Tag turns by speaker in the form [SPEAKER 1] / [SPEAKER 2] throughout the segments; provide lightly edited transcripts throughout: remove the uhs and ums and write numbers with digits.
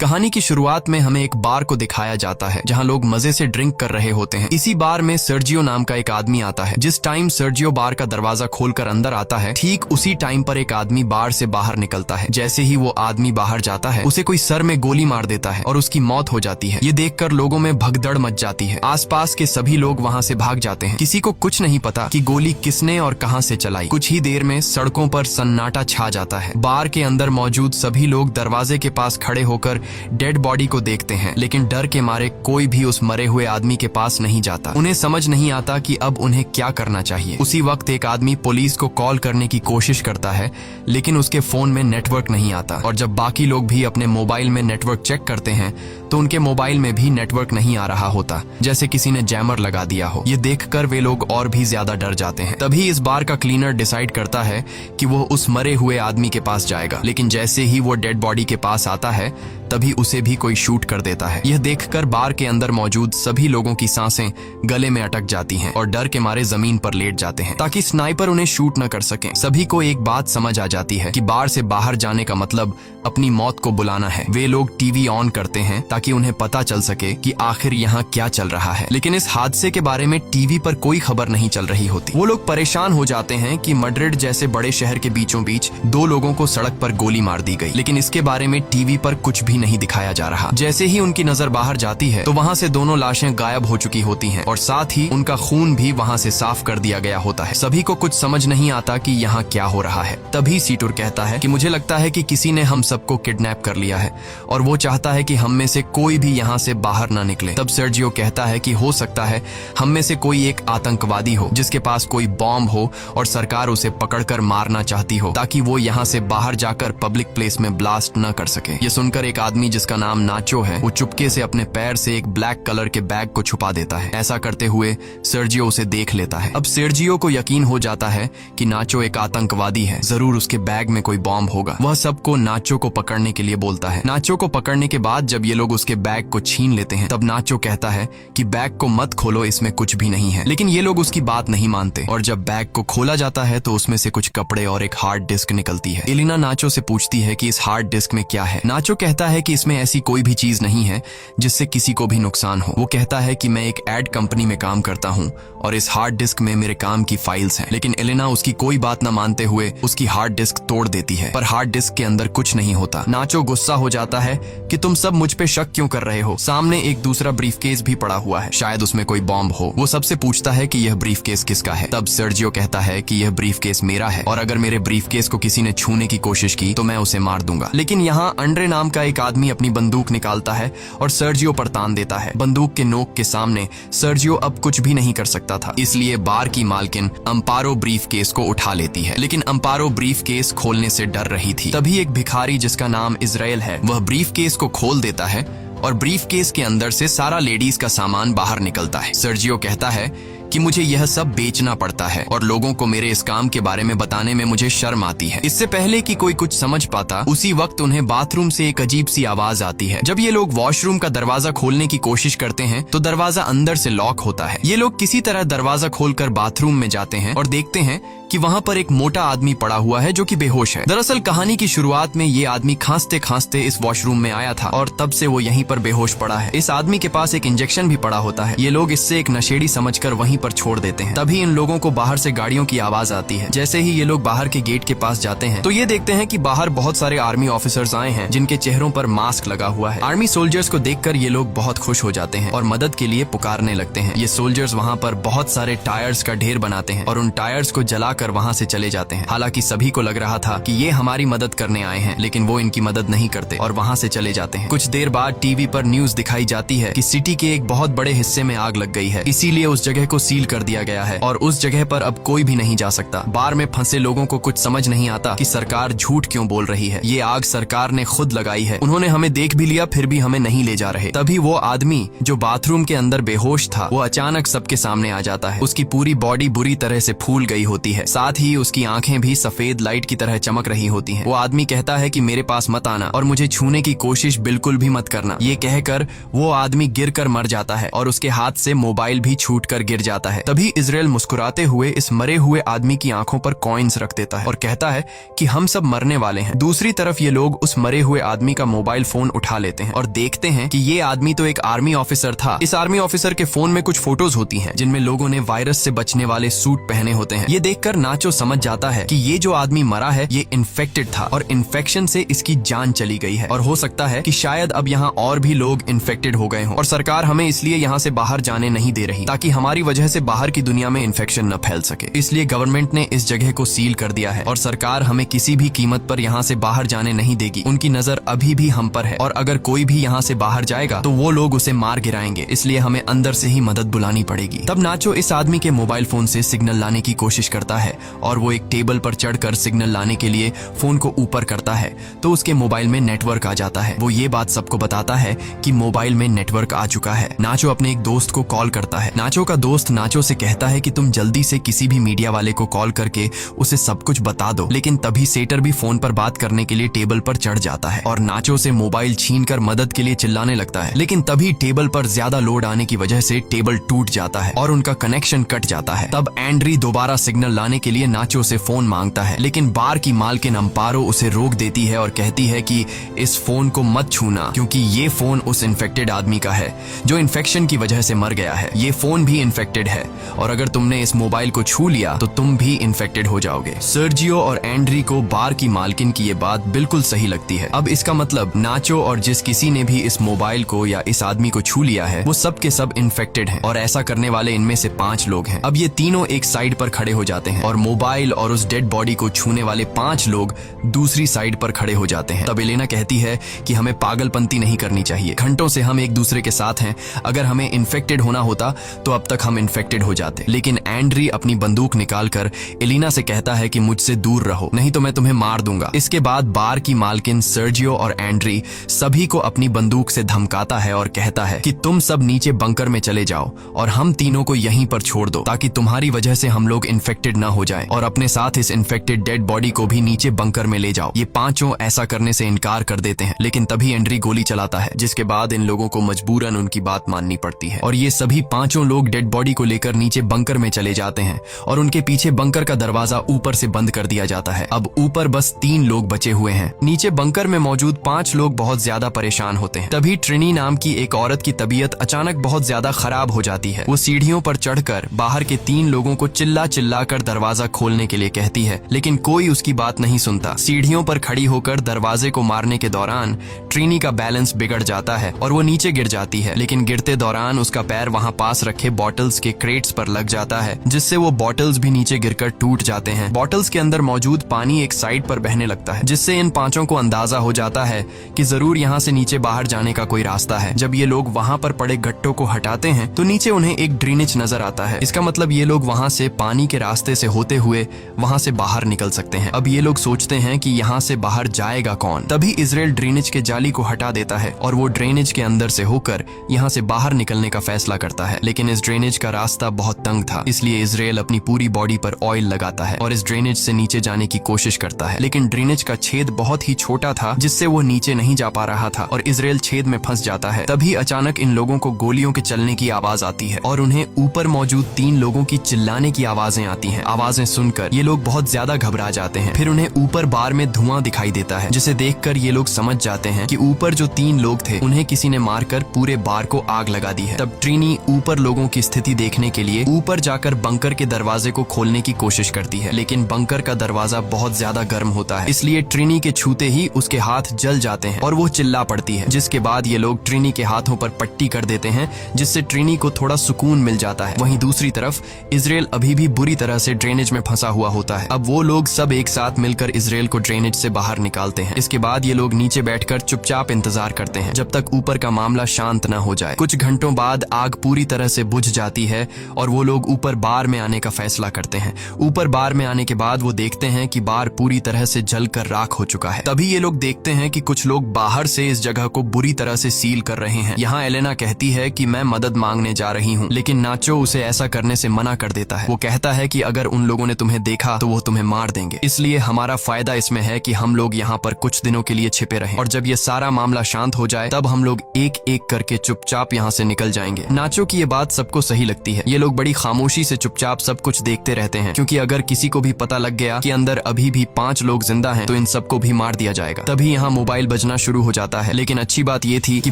[SPEAKER 1] कहानी की शुरुआत में हमें एक बार को दिखाया जाता है जहां लोग मजे से ड्रिंक कर रहे होते हैं। इसी बार में सर्जियो नाम का एक आदमी आता है। जिस टाइम सर्जियो बार का दरवाजा खोलकर अंदर आता है, ठीक उसी टाइम पर एक आदमी बार से बाहर निकलता है। जैसे ही वो आदमी बाहर जाता है, उसे कोई सर में गोली मार देता है और उसकी मौत हो जाती है। ये देखकर लोगों में भगदड़ मच जाती है। आसपास के सभी लोग वहाँ से भाग जाते हैं। किसी को कुछ नहीं पता कि गोली किसने और कहाँ से चलाई। कुछ ही देर में सड़कों पर सन्नाटा छा जाता है। बार के अंदर मौजूद सभी लोग दरवाजे के पास खड़े होकर डेड बॉडी को देखते हैं, लेकिन डर के मारे कोई भी उस मरे हुए आदमी के पास नहीं जाता। उन्हें समझ नहीं आता कि अब उन्हें क्या करना चाहिए। उसी वक्त एक आदमी पुलिस को कॉल करने की कोशिश करता है, लेकिन उसके फोन में नेटवर्क नहीं आता। और जब बाकी लोग भी अपने मोबाइल में नेटवर्क चेक करते हैं तो उनके मोबाइल में भी नेटवर्क नहीं आ रहा होता, जैसे किसी ने जैमर लगा दिया हो। ये देखकर वे लोग और भी ज्यादा डर जाते हैं। तभी इस बार का क्लीनर डिसाइड करता है कि वो उस मरे हुए आदमी के पास जाएगा, लेकिन जैसे ही वो डेड बॉडी के पास आता है तभी उसे भी कोई शूट कर देता है। यह देखकर बार के अंदर मौजूद सभी लोगों की सांसें गले में अटक जाती हैं और डर के मारे जमीन पर लेट जाते हैं ताकि स्नाइपर उन्हें शूट न कर सके। सभी को एक बात समझ आ जाती है कि बार से बाहर जाने का मतलब अपनी मौत को बुलाना है। वे लोग टीवी ऑन करते हैं ताकि उन्हें पता चल सके कि आखिर यहाँ क्या चल रहा है, लेकिन इस हादसे के बारे में टीवी पर कोई खबर नहीं चल रही होती। वो लोग परेशान हो जाते हैं कि मैड्रिड जैसे बड़े शहर के बीचों बीच 2 लोगों को सड़क पर गोली मार दी गई, लेकिन इसके बारे में टीवी पर कुछ भी नहीं दिखाया जा रहा। जैसे ही उनकी नजर बाहर जाती है तो वहाँ से दोनों लाशें गायब हो चुकी होती हैं और साथ ही उनका खून भी वहाँ से साफ कर दिया गया होता है। सभी को कुछ समझ नहीं आता कि यहाँ क्या हो रहा है। तभी सीटुर कहता है कि मुझे लगता है कि किसी ने हम सबको किडनैप कर लिया है और वो चाहता है कि हम में से कोई भी यहाँ से बाहर ना निकले। तब सर्जियो कहता है कि हो सकता है हम में से कोई एक आतंकवादी हो जिसके पास कोई बॉम्ब हो और सरकार उसे पकड़कर मारना चाहती हो ताकि वो यहाँ से बाहर जाकर पब्लिक प्लेस में ब्लास्ट न कर सके। ये सुनकर एक आदमी जिसका नाम नाचो है, वो चुपके से अपने पैर से एक ब्लैक कलर के बैग को छुपा देता है। ऐसा करते हुए सर्जियो उसे देख लेता है। अब सर्जियो को यकीन हो जाता है कि नाचो एक आतंकवादी है, जरूर उसके बैग में कोई बॉम्ब होगा। वह सबको नाचो को पकड़ने के लिए बोलता है। नाचो को पकड़ने के बाद जब ये लोग उसके बैग को छीन लेते हैं तब नाचो कहता है कि बैग को मत खोलो, इसमें कुछ भी नहीं है। लेकिन ये लोग उसकी बात नहीं मानते और जब बैग को खोला जाता है तो उसमें से कुछ कपड़े और एक हार्ड डिस्क निकलती है। एलिना नाचो से पूछती है कि इस हार्ड डिस्क में क्या है। नाचो कहता है कि इसमें ऐसी कोई भी चीज नहीं है जिससे किसी को भी नुकसान हो। वो कहता है कि मैं एक एड कंपनी में काम करता हूँ और इस हार्ड डिस्क में मेरे काम की फाइल्स हैं। लेकिन एलिना उसकी कोई बात न मानते हुए उसकी हार्ड डिस्क तोड़ देती है, पर हार्ड डिस्क के अंदर कुछ नहीं होता। नाचो गुस्सा हो जाता है कि तुम सब मुझ पे शक क्यों कर रहे हो। सामने एक दूसरा ब्रीफकेस भी पड़ा हुआ है, शायद उसमें कोई बॉम्ब हो। वो सबसे पूछता है कि यह ब्रीफकेस किसका है। तब सर्जियो कहता है कि यह ब्रीफकेस मेरा है और अगर मेरे ब्रीफकेस को किसी ने छूने की कोशिश की तो मैं उसे मार दूंगा। लेकिन यहाँ अंड्रे नाम का एक आदमी अपनी बंदूक निकालता है और सर्जियो पर तान देता है। बंदूक के नोक के सामने सर्जियो अब कुछ भी नहीं कर सकता था, इसलिए बार की मालकिन अम्पारो ब्रीफकेस को उठा लेती है। लेकिन अम्पारो ब्रीफकेस खोलने से डर रही थी। तभी एक भिखारी जिसका नाम इजराइल है, वह ब्रीफकेस को खोल देता है और ब्रीफकेस के अंदर से सारा लेडीज का सामान बाहर निकलता है। सर्जियो कहता है कि मुझे यह सब बेचना पड़ता है और लोगों को मेरे इस काम के बारे में बताने में मुझे शर्म आती है। इससे पहले कि कोई कुछ समझ पाता, उसी वक्त उन्हें बाथरूम से एक अजीब सी आवाज आती है। जब ये लोग वॉशरूम का दरवाजा खोलने की कोशिश करते हैं तो दरवाजा अंदर से लॉक होता है। ये लोग किसी तरह दरवाजा खोलकर बाथरूम में जाते हैं और देखते हैं कि वहाँ पर एक मोटा आदमी पड़ा हुआ है जो कि बेहोश है। दरअसल कहानी की शुरुआत में ये आदमी खांसते खांसते इस वॉशरूम में आया था और तब से वो यहीं पर बेहोश पड़ा है। इस आदमी के पास एक इंजेक्शन भी पड़ा होता है। ये लोग इससे एक नशेड़ी समझकर वहीं पर छोड़ देते हैं। तभी इन लोगों को बाहर से गाड़ियों की आवाज आती है। जैसे ही ये लोग बाहर के गेट के पास जाते हैं तो ये देखते हैं कि बाहर बहुत सारे आर्मी ऑफिसर्स आए हैं जिनके चेहरों पर मास्क लगा हुआ है। आर्मी सोल्जर्स को देखकर ये लोग बहुत खुश हो जाते हैं और मदद के लिए पुकारने लगते हैं। ये सोल्जर्स वहाँ पर बहुत सारे टायर्स का ढेर बनाते हैं और उन टायर्स को जलाकर वहाँ से चले जाते हैं। हालांकि सभी को लग रहा था कि ये हमारी मदद करने आए हैं, लेकिन वो इनकी मदद नहीं करते और वहाँ से चले जाते हैं। कुछ देर बाद टीवी पर न्यूज दिखाई जाती है कि सिटी के एक बहुत बड़े हिस्से में आग लग गई है, इसीलिए उस जगह को सील कर दिया गया है और उस जगह पर अब कोई भी नहीं जा सकता। बार में फंसे लोगों को कुछ समझ नहीं आता कि सरकार झूठ क्यों बोल रही है। ये आग सरकार ने खुद लगाई है, उन्होंने हमें देख भी लिया फिर भी हमें नहीं ले जा रहे। तभी वो आदमी जो बाथरूम के अंदर बेहोश था वो अचानक सबके सामने आ जाता है। उसकी पूरी बॉडी बुरी तरह से फूल गई होती है, साथ ही उसकी आंखें भी सफेद लाइट की तरह चमक रही होती हैं। वो आदमी कहता है कि मेरे पास मत आना और मुझे छूने की कोशिश बिल्कुल भी मत करना। ये कहकर वो आदमी गिरकर मर जाता है और उसके हाथ से मोबाइल भी छूटकर गिर जाता है। आता है। तभी इजराइल मुस्कुराते हुए इस मरे हुए आदमी की आंखों पर कॉइन्स रख देता है और कहता है कि हम सब मरने वाले हैं। दूसरी तरफ ये लोग उस मरे हुए आदमी का मोबाइल फोन उठा लेते हैं और देखते हैं कि ये आदमी तो एक आर्मी ऑफिसर था। इस आर्मी ऑफिसर के फोन में कुछ फोटोज होती हैं जिनमें लोगों ने वायरस से बचने वाले सूट पहने होते हैं। ये देखकर नाचो समझ जाता है कि ये जो आदमी मरा है ये इन्फेक्टेड था और इन्फेक्शन से इसकी जान चली गई है और हो सकता है कि शायद अब यहाँ और भी लोग इन्फेक्टेड हो गए हों और सरकार हमें इसलिए यहाँ से बाहर जाने नहीं दे रही ताकि हमारी वजह से बाहर की दुनिया में इन्फेक्शन न फैल सके। इसलिए गवर्नमेंट ने इस जगह को सील कर दिया है और सरकार हमें किसी भी कीमत पर यहाँ से बाहर जाने नहीं देगी। उनकी नजर अभी भी हम पर है और अगर कोई भी यहाँ से बाहर जाएगा तो वो लोग उसे मार गिराएंगे, इसलिए हमें अंदर से ही मदद बुलानी पड़ेगी। तब नाचो इस आदमी के मोबाइल फोन से सिग्नल लाने की कोशिश करता है और वो एक टेबल पर चढ़कर सिग्नल लाने के लिए फोन को ऊपर करता है तो उसके मोबाइल में नेटवर्क आ जाता है। वो ये बात सबको बताता है कि मोबाइल में नेटवर्क आ चुका है। नाचो अपने एक दोस्त को कॉल करता है। नाचो का दोस्त नाचो से कहता है कि तुम जल्दी से किसी भी मीडिया वाले को कॉल करके उसे सब कुछ बता दो। लेकिन तभी सेटर भी फोन पर बात करने के लिए टेबल पर चढ़ जाता है और नाचो से मोबाइल छीनकर मदद के लिए चिल्लाने लगता है। लेकिन तभी टेबल पर ज्यादा लोड आने की वजह से टेबल टूट जाता है और उनका कनेक्शन कट जाता है। तब एंड्री दोबारा सिग्नल लाने के लिए नाचो से फोन मांगता है, लेकिन बार की मालकिन अम्पारो उसे रोक देती है और कहती है कि इस फोन को मत छूना क्योंकि ये फोन उस इन्फेक्टेड आदमी का है जो इन्फेक्शन की वजह से मर गया है। ये फोन भी इन्फेक्टेड है और अगर तुमने इस मोबाइल को छू लिया तो तुम भी इन्फेक्टेड हो जाओगे। सर्जियो और एंड्री को बार की मालकिन की ये बात बिल्कुल सही लगती है। अब इसका मतलब नाचो और जिस किसी ने भी इस मोबाइल को या इस आदमी को छू लिया है वो सब के सब इन्फेक्टेड हैं और ऐसा करने वाले इनमें से 5 लोग हैं। अब ये तीनों एक साइड पर खड़े हो जाते हैं और मोबाइल और उस डेड बॉडी को छूने वाले 5 लोग दूसरी साइड पर खड़े हो जाते हैं। तब एलेना कहती है कि हमें पागलपंती नहीं करनी चाहिए। घंटों से हम एक दूसरे के साथ हैं, अगर हमें इन्फेक्टेड होना होता तो अब तक हम इन्फेक्टेड हो जाते। लेकिन एंड्री अपनी बंदूक निकालकर एलेना से कहता है कि मुझसे दूर रहो नहीं तो मैं तुम्हें मार दूंगा। इसके बाद बार की मालकिन सर्जियो और एंड्री सभी को अपनी बंदूक से धमकाता है और कहता है कि तुम सब नीचे बंकर में चले जाओ और हम तीनों को यहीं पर छोड़ दो ताकि तुम्हारी वजह से हम लोग इन्फेक्टेड न हो जाएं और अपने साथ इस इन्फेक्टेड डेड बॉडी को भी नीचे बंकर में ले जाओ। ये पांचों ऐसा करने से इनकार कर देते हैं, लेकिन तभी एंड्री गोली चलाता है जिसके बाद इन लोगों को मजबूरन उनकी बात माननी पड़ती है और ये सभी पांचों लोग डेड बॉडी को लेकर नीचे बंकर में चले जाते हैं और उनके पीछे बंकर का दरवाजा ऊपर से बंद कर दिया जाता है। अब ऊपर बस 3 लोग बचे हुए हैं। नीचे बंकर में मौजूद 5 लोग बहुत ज्यादा परेशान होते हैं। तभी ट्रिनी नाम की एक औरत की तबीयत अचानक बहुत ज्यादा खराब हो जाती है। वो सीढ़ियों पर चढ़कर बाहर के 3 लोगों को चिल्ला चिल्ला कर दरवाजा खोलने के लिए कहती है, लेकिन कोई उसकी बात नहीं सुनता। सीढ़ियों पर खड़ी होकर दरवाजे को मारने के दौरान ट्रिनी का बैलेंस बिगड़ जाता है और वो नीचे गिर जाती है, लेकिन गिरते दौरान उसका पैर वहाँ पास रखे बॉटल्स के क्रेट्स पर लग जाता है जिससे वो बॉटल्स भी नीचे गिरकर टूट जाते हैं। बॉटल्स के अंदर मौजूद पानी एक साइड पर बहने लगता है जिससे इन 5 को अंदाजा हो जाता है कि जरूर यहाँ से नीचे बाहर जाने का कोई रास्ता है। जब ये लोग वहाँ पर पड़े गट्टों को हटाते हैं तो नीचे उन्हें एक ड्रेनेज नजर आता है। इसका मतलब ये लोग वहाँ से पानी के रास्ते से होते हुए वहाँ से बाहर निकल सकते हैं। अब ये लोग सोचते हैं कि यहाँ से बाहर जाएगा कौन। तभी इजराइल ड्रेनेज के जाली को हटा देता है और वो ड्रेनेज के अंदर से होकर यहाँ से बाहर निकलने का फैसला करता है, लेकिन इस ड्रेनेज का रास्ता बहुत तंग था, इसलिए इजराइल अपनी पूरी बॉडी पर ऑयल लगाता है और इस ड्रेनेज से नीचे जाने की कोशिश करता है, लेकिन ड्रेनेज का छेद बहुत ही छोटा था जिससे वो नीचे नहीं जा पा रहा था और इजराइल छेद में फंस जाता है। तभी अचानक इन लोगों को गोलियों के चलने की आवाज आती है और उन्हें ऊपर मौजूद 3 लोगों की चिल्लाने की आवाजें आती हैं। आवाजें सुनकर ये लोग बहुत ज्यादा घबरा जाते हैं। फिर उन्हें ऊपर बार में धुआं दिखाई देता है जिसे देखकर ये लोग समझ जाते हैं कि ऊपर जो 3 लोग थे उन्हें किसी ने मारकर पूरे बार को आग लगा दी है। तब ट्रिनी ऊपर लोगों की स्थिति देखने के लिए ऊपर जाकर बंकर के दरवाजे को खोलने की कोशिश करती है, लेकिन बंकर का दरवाजा बहुत ज्यादा गर्म होता है, इसलिए ट्रिनी के छूते ही उसके हाथ जल जाते हैं और वो चिल्ला पड़ती है, जिसके बाद ये लोग ट्रिनी के हाथों पर पट्टी कर देते हैं जिससे ट्रिनी को थोड़ा सुकून मिल जाता है। वहीं दूसरी तरफ इजराइल अभी भी बुरी तरह से ड्रेनेज में फंसा हुआ होता है। अब वो लोग सब एक साथ मिलकर इजराइल को ड्रेनेज से बाहर निकालते हैं। इसके बाद ये लोग नीचे बैठकर चुपचाप इंतजार करते हैं जब तक ऊपर का मामला शांत न हो जाए। कुछ घंटों बाद आग पूरी तरह से बुझ जाती है और वो लोग ऊपर बार में आने का फैसला करते हैं। ऊपर बार में आने के बाद वो देखते हैं कि बार पूरी तरह से जलकर राख हो चुका है। तभी ये लोग देखते हैं कि कुछ लोग बाहर से इस जगह को बुरी तरह से सील कर रहे हैं। यहाँ एलेना कहती है कि मैं मदद मांगने जा रही हूँ, लेकिन नाचो उसे ऐसा करने से मना कर देता है। वो कहता है कि अगर उन लोगों ने तुम्हें देखा तो वो तुम्हें मार देंगे, इसलिए हमारा फायदा इसमें है कि हम लोग यहाँ पर कुछ दिनों के लिए छिपे रहें और जब ये सारा मामला शांत हो जाए तब हम लोग एक एक करके चुपचाप यहाँ से निकल जाएंगे। नाचो की ये बात सबको सही लगती जाती है। ये लोग बड़ी खामोशी से चुपचाप सब कुछ देखते रहते हैं, क्योंकि अगर किसी को भी पता लग गया कि अंदर अभी भी 5 लोग जिंदा हैं, तो इन सबको भी मार दिया जाएगा। तभी यहाँ मोबाइल बजना शुरू हो जाता है। लेकिन अच्छी बात ये थी कि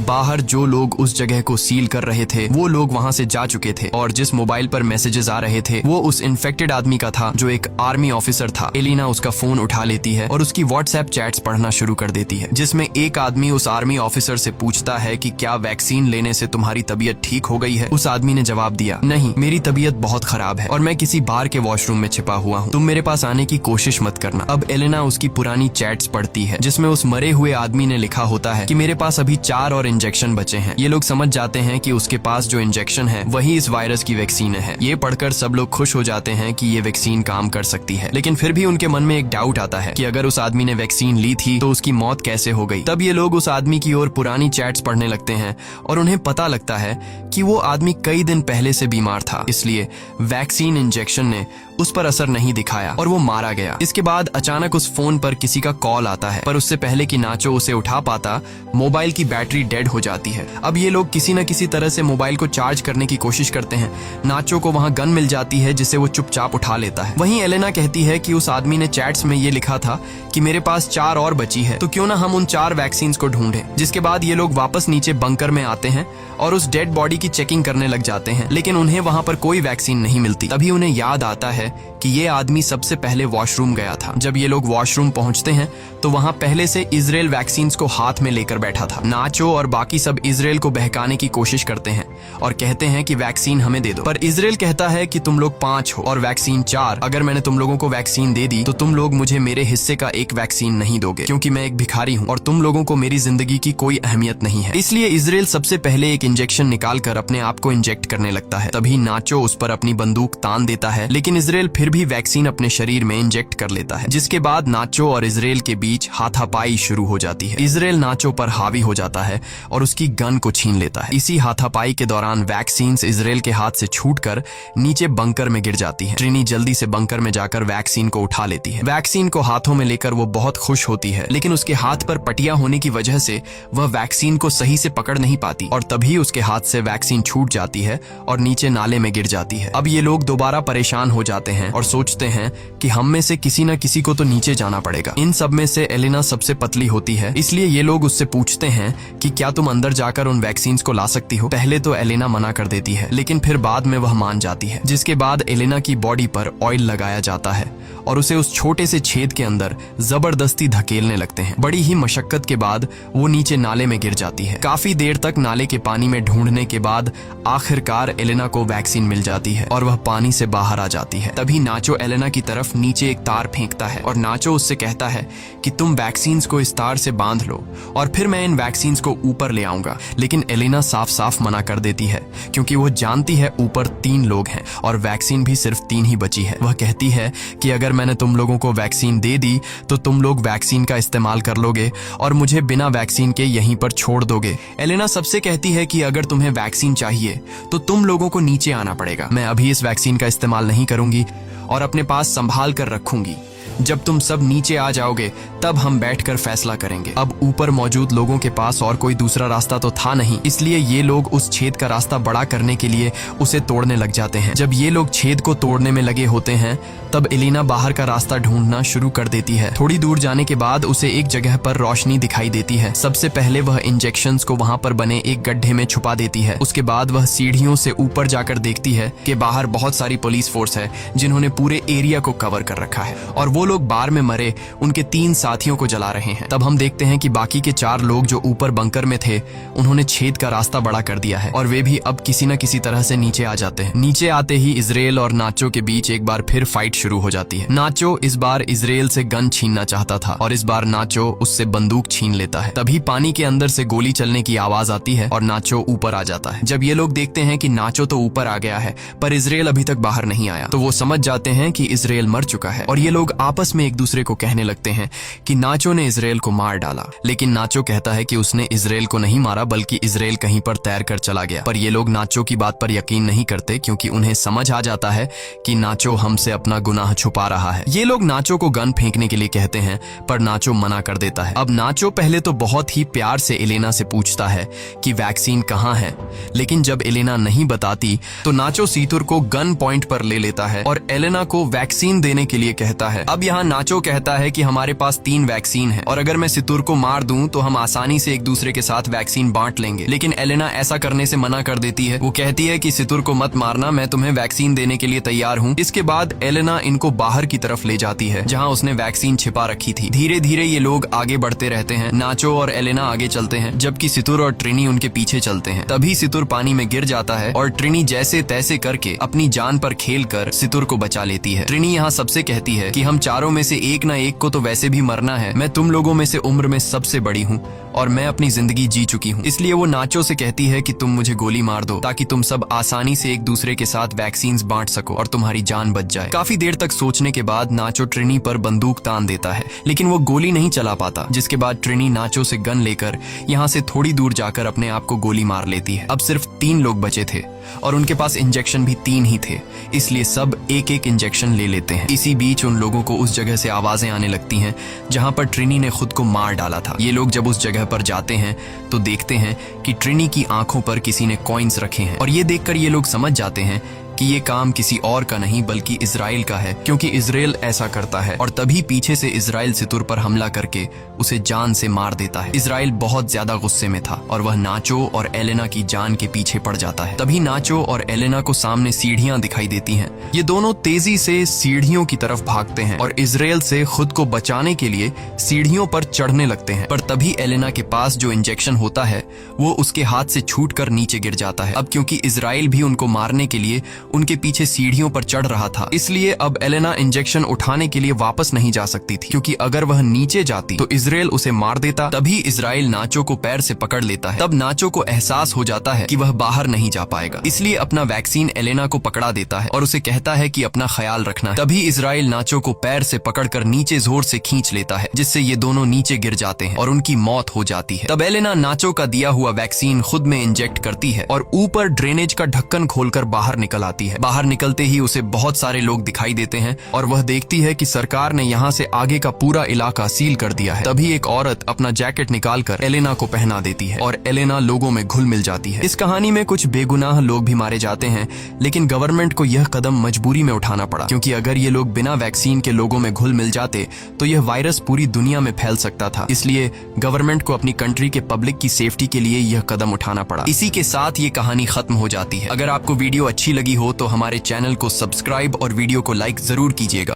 [SPEAKER 1] बाहर जो लोग उस जगह को सील कर रहे थे वो लोग वहाँ से जा चुके थे, और जिस मोबाइल पर मैसेजेस आ रहे थे वो उस इन्फेक्टेड आदमी का था जो एक आर्मी ऑफिसर था। एलिना उसका फोन उठा लेती है और उसकी व्हाट्सएप चैट्स पढ़ना शुरू कर देती है, जिसमें एक आदमी उस आर्मी ऑफिसर से पूछता है कि क्या वैक्सीन लेने से तुम्हारी तबीयत ठीक हो गई है। उस आदमी ने जवाब दिया, नहीं, मेरी तबीयत बहुत खराब है और मैं किसी बार के वॉशरूम में छिपा हुआ हूँ, तुम मेरे पास आने की कोशिश मत करना। अब एलेना उसकी पुरानी चैट्स पढ़ती है, जिसमें उस मरे हुए आदमी ने लिखा होता है कि मेरे पास अभी 4 और इंजेक्शन बचे हैं। ये लोग समझ जाते हैं कि उसके पास जो इंजेक्शन है वही इस वायरस की वैक्सीन है। ये पढ़कर सब लोग खुश हो जाते हैं कि ये वैक्सीन काम कर सकती है, लेकिन फिर भी उनके मन में एक डाउट आता है कि अगर उस आदमी ने वैक्सीन ली थी तो उसकी मौत कैसे हो गई। तब ये लोग उस आदमी की ओर पुरानी चैट्स पढ़ने लगते हैं और उन्हें पता लगता है कि वो आदमी कई दिन पहले से बीमार था, इसलिए वैक्सीन इंजेक्शन ने उस पर असर नहीं दिखाया और वो मारा गया। इसके बाद अचानक उस फोन पर किसी का कॉल आता है, पर उससे पहले कि नाचो उसे उठा पाता, मोबाइल की बैटरी डेड हो जाती है। अब ये लोग किसी न किसी तरह से मोबाइल को चार्ज करने की कोशिश करते हैं। नाचो को वहाँ गन मिल जाती है, जिसे वो चुपचाप उठा लेता है। वहीं एलेना कहती है कि उस आदमी ने चैट्स में ये लिखा था कि मेरे पास 4 और बची है, तो क्यों ना हम उन 4 वैक्सीन को ढूंढें। जिसके बाद ये लोग वापस नीचे बंकर में आते हैं और उस डेड बॉडी की चेकिंग करने लग जाते हैं, लेकिन उन्हें वहाँ पर कोई वैक्सीन नहीं मिलती। तभी उन्हें याद आता है कि ये आदमी सबसे पहले वॉशरूम गया था। जब ये लोग वॉशरूम पहुंचते हैं तो वहाँ पहले से इजराइल वैक्सीन को हाथ में लेकर बैठा था। नाचो और बाकी सब इजराइल को बहकाने की कोशिश करते हैं और कहते हैं कि वैक्सीन हमें दे दो, पर इजराइल कहता है कि तुम लोग 5 हो और वैक्सीन 4। अगर मैंने तुम लोगों को वैक्सीन दे दी तो तुम लोग मुझे मेरे हिस्से का एक वैक्सीन नहीं दोगे, क्योंकि मैं एक भिखारी हूँ और तुम लोगों को मेरी जिंदगी की कोई अहमियत नहीं है। इसलिए इजराइल सबसे पहले एक इंजेक्शन निकालकर अपने आप को इंजेक्ट करने लगता है। तभी नाचो उस पर अपनी बंदूक तान देता है, लेकिन इजराइल फिर भी वैक्सीन अपने शरीर में इंजेक्ट कर लेता है। जिसके बाद नाचो और इजराइल के बीच हाथापाई शुरू हो जाती है। इजराइल नाचो पर हावी हो जाता है और उसकी गन को छीन लेता है। इसी हाथापाई के दौरान वैक्सीन इजराइल के हाथ से छूटकर नीचे बंकर में गिर जाती है। ट्रिनी जल्दी से बंकर में जाकर वैक्सीन को उठा लेती है। वैक्सीन को हाथों में लेकर वो बहुत खुश होती है, लेकिन उसके हाथ पर पटिया होने की वजह से वह वैक्सीन को सही से पकड़ नहीं पाती और तभी उसके हाथ से वैक्सीन छूट जाती है और नीचे नाले में गिर जाती है। अब ये लोग दोबारा परेशान हो जाते हैं और सोचते हैं कि हम में से किसी न किसी को तो नीचे जाना पड़ेगा। इन सब में से एलेना सबसे पतली होती है, इसलिए ये लोग उससे पूछते हैं कि क्या तुम अंदर जाकर उन वैक्सीन को ला सकती हो। पहले तो एलेना मना कर देती है, लेकिन फिर बाद में वह मान जाती है। जिसके बाद एलेना की बॉडी पर ऑयल लगाया जाता है और उसे उस छोटे से छेद के अंदर जबरदस्ती धकेलने लगते हैं। बड़ी ही मशक्कत के बाद वो नीचे नाले में गिर जाती है। काफी देर तक नाले के पानी में ढूंढने के बाद आखिरकार एलेना को वैक्सीन मिल जाती है और वह पानी से बाहर आ जाती है। तभी नाचो एलेना की तरफ नीचे एक तार फेंकता है और नाचो उससे कहता है कि तुम वैक्सीन को इस तार से बांध लो और फिर मैं इन वैक्सीन को ऊपर ले आऊंगा। लेकिन एलेना साफ साफ मना कर देती है, क्योंकि वो जानती है ऊपर 3 लोग हैं और वैक्सीन भी सिर्फ 3 ही बची है। वह कहती है कि अगर मैंने तुम लोगों को वैक्सीन दे दी तो तुम लोग वैक्सीन का इस्तेमाल कर लोगे और मुझे बिना वैक्सीन के यहीं पर छोड़ दोगे। एलेना सबसे कहती है कि अगर तुम्हें वैक्सीन चाहिए तो तुम लोगों को नीचे आना पड़ेगा। मैं अभी इस वैक्सीन का इस्तेमाल नहीं करूंगी और अपने पास संभाल कर रखूंगी। जब तुम सब नीचे आ जाओगे तब हम बैठकर फैसला करेंगे। अब ऊपर मौजूद लोगों के पास और कोई दूसरा रास्ता तो था नहीं, इसलिए ये लोग उस छेद का रास्ता बड़ा करने के लिए उसे तोड़ने लग जाते हैं। जब ये लोग छेद को तोड़ने में लगे होते हैं तब एलेना बाहर का रास्ता ढूंढना शुरू कर देती है। थोड़ी दूर जाने के बाद उसे एक जगह पर रोशनी दिखाई देती है। सबसे पहले वह इंजेक्शंस को वहां पर बने एक गड्ढे में छुपा देती है। उसके बाद वह सीढ़ियों से ऊपर जाकर देखती है कि बाहर बहुत सारी पुलिस फोर्स है जिन्होंने पूरे एरिया को कवर कर रखा है और वो लोग बार में मरे उनके 3 साथियों को जला रहे हैं। तब हम देखते हैं कि बाकी के 4 लोग जो ऊपर बंकर में थे उन्होंने छेद का रास्ता बड़ा कर दिया है और वे भी अब किसी न किसी तरह से नीचे आ जाते हैं। नीचे आते ही इजराइल और नाचो के बीच एक बार फिर फाइट शुरू हो जाती है। नाचो इस बार इजराइल से गन छीनना चाहता था और इस बार नाचो उससे बंदूक छीन लेता है। तभी पानी के अंदर से गोली चलने की आवाज आती है और नाचो ऊपर आ जाता है। जब ये लोग देखते हैं कि नाचो तो ऊपर आ गया है पर इजराइल अभी तक बाहर नहीं आया तो वो समझ जाते हैं कि इजराइल मर चुका है और ये लोग आपस आपस में एक दूसरे को कहने लगते हैं कि नाचो ने इजराइल को मार डाला, लेकिन नाचो कहता है कि उसने इजराइल को नहीं मारा बल्कि इजराइल कहीं पर तैर कर चला गया। पर ये लोग नाचो की बात पर यकीन नहीं करते क्योंकि उन्हें समझ आ जाता है कि नाचो हमसे अपना गुनाह छुपा रहा है। ये लोग नाचो को गन फेंकने के लिए कहते हैं पर नाचो मना कर देता है। अब नाचो पहले तो बहुत ही प्यार से एलेना से पूछता है कि वैक्सीन कहाँ है, लेकिन जब एलेना नहीं बताती तो नाचो सीतुर को गन पॉइंट पर ले लेता है और एलेना को वैक्सीन देने के लिए कहता है। अब यहाँ नाचो कहता है कि हमारे पास 3 वैक्सीन है और अगर मैं सितुर को मार दूं तो हम आसानी से एक दूसरे के साथ वैक्सीन बांट लेंगे, लेकिन एलेना ऐसा करने से मना कर देती है। वो कहती है कि सितुर को मत मारना, मैं तुम्हें वैक्सीन देने के लिए तैयार हूँ। इसके बाद एलेना इनको बाहर की तरफ ले जाती है जहाँ उसने वैक्सीन छिपा रखी थी। धीरे धीरे ये लोग आगे बढ़ते रहते हैं। नाचो और एलेना आगे चलते हैं जबकि सितुर और ट्रिनी उनके पीछे चलते हैं। तभी सितुर पानी में गिर जाता है और ट्रिनी जैसे तैसे करके अपनी जान पर खेलकर सितुर को बचा लेती है। ट्रिनी यहाँ सबसे कहती है कि हम चारों में से एक ना एक को तो वैसे भी मरना है, मैं तुम लोगों में से उम्र में सबसे बड़ी हूँ और मैं अपनी जिंदगी जी चुकी हूँ, इसलिए वो नाचो से कहती है कि तुम मुझे गोली मार दो ताकि तुम सब आसानी से एक दूसरे के साथ वैक्सीन बांट सको और तुम्हारी जान बच जाए। काफी देर तक सोचने के बाद नाचो ट्रिनी पर बंदूक तान देता है, लेकिन वो गोली नहीं चला पाता, जिसके बाद ट्रिनी नाचो से गन लेकर यहाँ से थोड़ी दूर जाकर अपने आप को गोली मार लेती है। अब सिर्फ 3 लोग बचे थे और उनके पास इंजेक्शन भी 3 ही थे, इसलिए सब एक एक इंजेक्शन ले लेते हैं। इसी बीच उन लोगों को उस जगह से आवाजें आने लगती हैं जहां पर ट्रिनी ने खुद को मार डाला था। ये लोग जब उस जगह पर जाते हैं तो देखते हैं कि ट्रिनी की आंखों पर किसी ने कॉइन्स रखे हैं और ये देखकर ये लोग समझ जाते हैं कि ये काम किसी और का नहीं बल्कि इजराइल का है, क्योंकि इजराइल ऐसा करता है। और तभी पीछे से इजराइल सितुर पर हमला करके उसे जान से मार देता है। इजराइल बहुत ज्यादा गुस्से में था और वह नाचो और एलेना की जान के पीछे पड़ जाता है। तभी नाचो और एलेना को सामने सीढ़ियां दिखाई देती हैं। ये दोनों तेजी से सीढ़ियों की तरफ भागते हैं और इजराइल से खुद को बचाने के लिए सीढ़ियों पर चढ़ने लगते हैं। पर तभी एलेना के पास जो इंजेक्शन होता है वो उसके हाथ से छूटकर नीचे गिर जाता है। अब क्योंकि इजराइल भी उनको मारने के लिए उनके पीछे सीढ़ियों पर चढ़ रहा था, इसलिए अब एलेना इंजेक्शन उठाने के लिए वापस नहीं जा सकती थी, क्योंकि अगर वह नीचे जाती तो इजराइल उसे मार देता। तभी इजराइल नाचो को पैर से पकड़ लेता है। तब नाचो को एहसास हो जाता है कि वह बाहर नहीं जा पाएगा, इसलिए अपना वैक्सीन एलेना को पकड़ा देता है और उसे कहता है कि अपना ख्याल रखना है। तभी इजराइल नाचो को पैर से पकड़कर नीचे जोर से खींच लेता है, जिससे ये दोनों नीचे गिर जाते हैं और उनकी मौत हो जाती है। तब एलेना नाचो का दिया हुआ वैक्सीन खुद में इंजेक्ट करती है और ऊपर ड्रेनेज का ढक्कन खोलकर बाहर निकल आती है। बाहर निकलते ही उसे बहुत सारे लोग दिखाई देते हैं और वह देखती है कि सरकार ने यहाँ से आगे का पूरा इलाका सील कर दिया है। तभी एक औरत अपना जैकेट निकालकर एलेना को पहना देती है और एलेना लोगों में घुल मिल जाती है। इस कहानी में कुछ बेगुनाह लोग भी मारे जाते हैं, लेकिन गवर्नमेंट को यह कदम मजबूरी में उठाना पड़ा, क्योंकि अगर ये लोग बिना वैक्सीन के लोगों में घुल मिल जाते तो यह वायरस पूरी दुनिया में फैल सकता था। इसलिए गवर्नमेंट को अपनी कंट्री के पब्लिक की सेफ्टी के लिए यह कदम उठाना पड़ा। इसी के साथ ये कहानी खत्म हो जाती है। अगर आपको वीडियो अच्छी लगी हो तो हमारे चैनल को सब्सक्राइब और वीडियो को लाइक जरूर कीजिएगा।